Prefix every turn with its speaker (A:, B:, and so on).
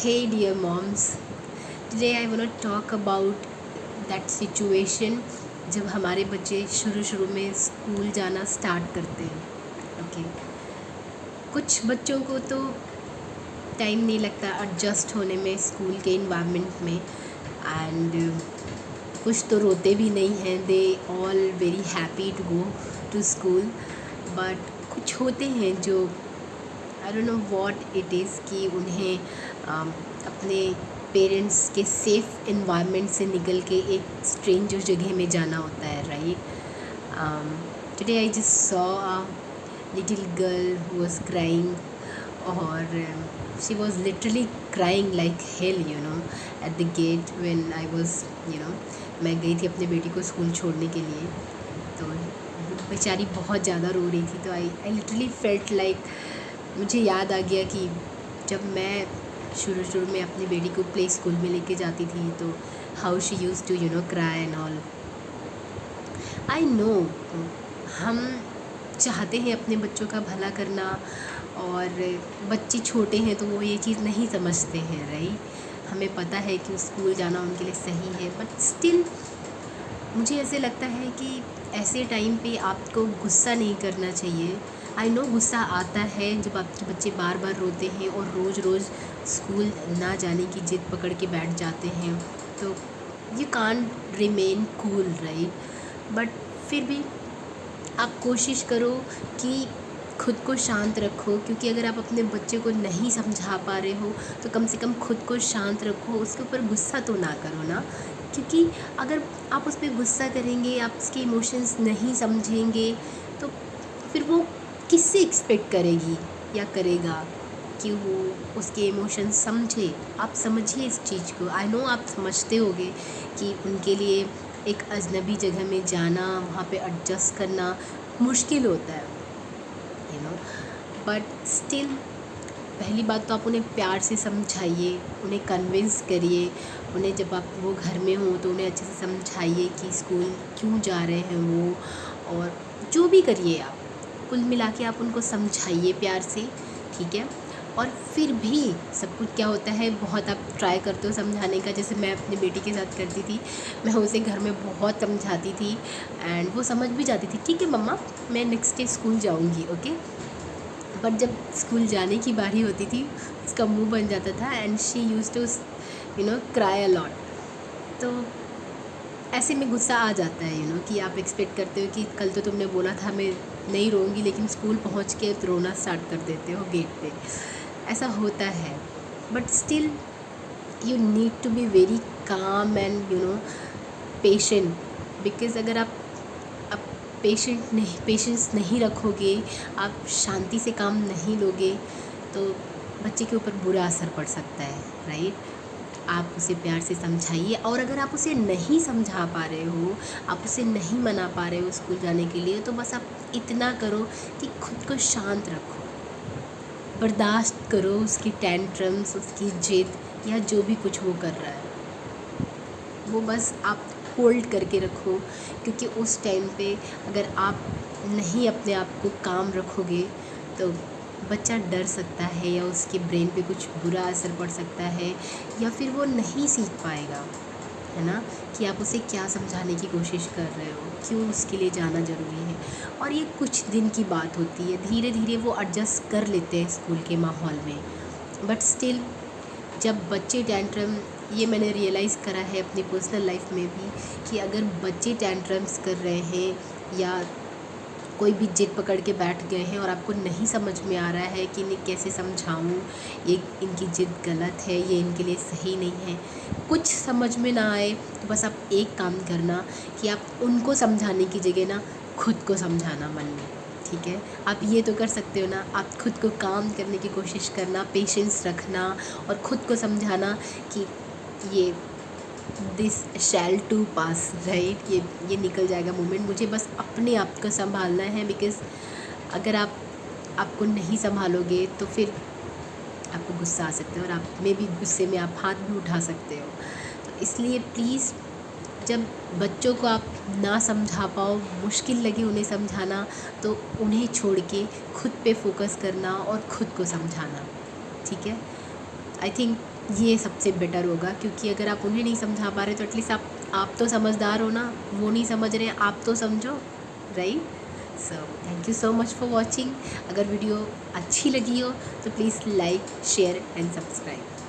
A: Hey dear moms, today I want to talk about that situation जब हमारे बच्चे शुरू शुरू में स्कूल जाना स्टार्ट करते हैं। ओके, कुछ बच्चों को तो टाइम नहीं लगता एडजस्ट होने में स्कूल के इन्वायरमेंट में, एंड कुछ तो रोते भी नहीं हैं, they all very happy to go to school. But कुछ होते हैं जो I don't know what it is कि उन्हें अपने पेरेंट्स के सेफ़ इन्वायरमेंट से निकल के एक स्ट्रेंजर जगह में जाना होता है, right. Today I just saw a little girl who was crying, और she was literally crying like hell, you know, at the gate when I was, you know, मैं गई थी अपने बेटी को स्कूल छोड़ने के लिए। तो बेचारी बहुत ज़्यादा रो रही थी, तो आई लिटरली फेल्ट लाइक, मुझे याद आ गया कि जब मैं शुरू शुरू में अपनी बेटी को प्ले स्कूल में लेके जाती थी, तो how she use to cry and all. I know हम चाहते हैं अपने बच्चों का भला करना, और बच्चे छोटे हैं तो वो ये चीज़ नहीं समझते हैं, राइट। हमें पता है कि स्कूल जाना उनके लिए सही है, बट स्टिल मुझे ऐसे लगता है कि ऐसे टाइम पे आपको गुस्सा नहीं करना चाहिए। आई नो गुस्सा आता है जब आपके बच्चे बार बार रोते हैं और रोज़ रोज़ स्कूल ना जाने की जिद पकड़ के बैठ जाते हैं, तो you can't remain cool, right. But फिर भी आप कोशिश करो कि खुद को शांत रखो, क्योंकि अगर आप अपने बच्चे को नहीं समझा पा रहे हो तो कम से कम खुद को शांत रखो, उसके ऊपर गुस्सा तो ना करो ना। क्योंकि अगर आप उस पर गुस्सा करेंगे, आप उसके इमोशंस नहीं समझेंगे, तो फिर वो किससे एक्सपेक्ट करेगी या करेगा कि वो उसके इमोशंस समझे। आप समझिए इस चीज़ को। आई नो आप समझते होगे कि उनके लिए एक अजनबी जगह में जाना, वहाँ पे एडजस्ट करना मुश्किल होता है, यू नो, बट स्टिल पहली बात तो आप उन्हें प्यार से समझाइए, उन्हें कन्विंस करिए। उन्हें जब आप वो घर में हो तो उन्हें अच्छे से समझाइए कि स्कूल क्यों जा रहे हैं वो, और जो भी करिए आप, कुल मिला के आप उनको समझाइए प्यार से, ठीक है। और फिर भी सब कुछ क्या होता है, बहुत आप ट्राई करते हो समझाने का, जैसे मैं अपनी बेटी के साथ करती थी। मैं उसे घर में बहुत समझाती थी एंड वो समझ भी जाती थी, ठीक है मम्मा मैं नेक्स्ट डे स्कूल जाऊँगी, ओके। बट जब स्कूल जाने की बारी होती थी उसका मुंह बन जाता था, and she use to cry a lot. तो ऐसे में गुस्सा आ जाता है, कि आप एक्सपेक्ट करते हो कि कल तो तुमने बोला था मैं नहीं रोऊंगी, लेकिन स्कूल पहुंच के रोना स्टार्ट कर देते हो गेट पे। ऐसा होता है, but still you need to be very calm and patient. Because अगर आप पेशेंस नहीं रखोगे, आप शांति से काम नहीं लोगे, तो बच्चे के ऊपर बुरा असर पड़ सकता है, राइट। आप उसे प्यार से समझाइए, और अगर आप उसे नहीं समझा पा रहे हो, आप उसे नहीं मना पा रहे हो स्कूल जाने के लिए, तो बस आप इतना करो कि खुद को शांत रखो, बर्दाश्त करो उसकी टेंट्रम्स, उसकी जिद, या जो भी कुछ वो कर रहा है वो बस आप होल्ड करके रखो। क्योंकि उस टाइम पे अगर आप नहीं अपने आप को काम रखोगे तो बच्चा डर सकता है, या उसके ब्रेन पे कुछ बुरा असर पड़ सकता है, या फिर वो नहीं सीख पाएगा, है ना, कि आप उसे क्या समझाने की कोशिश कर रहे हो, क्यों उसके लिए जाना ज़रूरी है। और ये कुछ दिन की बात होती है, धीरे धीरे वो एडजस्ट कर लेते हैं स्कूल के माहौल में। बट स्टिल जब बच्चे टेंट्रम, ये मैंने रियलाइज़ करा है अपनी पर्सनल लाइफ में भी, कि अगर बच्चे टेंट्रम्स कर रहे हैं या कोई भी जिद पकड़ के बैठ गए हैं और आपको नहीं समझ में आ रहा है कि इन्हें कैसे समझाऊं, ये इनकी जिद गलत है, ये इनके लिए सही नहीं है, कुछ समझ में ना आए, तो बस आप एक काम करना कि आप उनको समझाने की जगह ना खुद को समझाना मन में, ठीक है। आप ये तो कर सकते हो ना, आप खुद को काम करने की कोशिश करना, पेशेंस रखना, और ख़ुद को समझाना कि ये this shall too pass, right. ये निकल जाएगा मोमेंट, मुझे बस अपने आप को संभालना है। बिकॉज़ अगर आपको नहीं संभालोगे तो फिर आपको गुस्सा आ सकता है, और आप में भी गुस्से में आप हाथ भी उठा सकते हो। तो इसलिए प्लीज़, जब बच्चों को आप ना समझा पाओ, मुश्किल लगे उन्हें समझाना, तो उन्हें छोड़ के खुद पे फोकस करना और ख़ुद को समझाना, ठीक है। आई थिंक ये सबसे बेटर होगा, क्योंकि अगर आप उन्हें नहीं समझा पा रहे तो एटलीस्ट आप तो समझदार हो ना, वो नहीं समझ रहे हैं, आप तो समझो, right. So thank you so much for watching. अगर वीडियो अच्छी लगी हो तो please like, share and subscribe.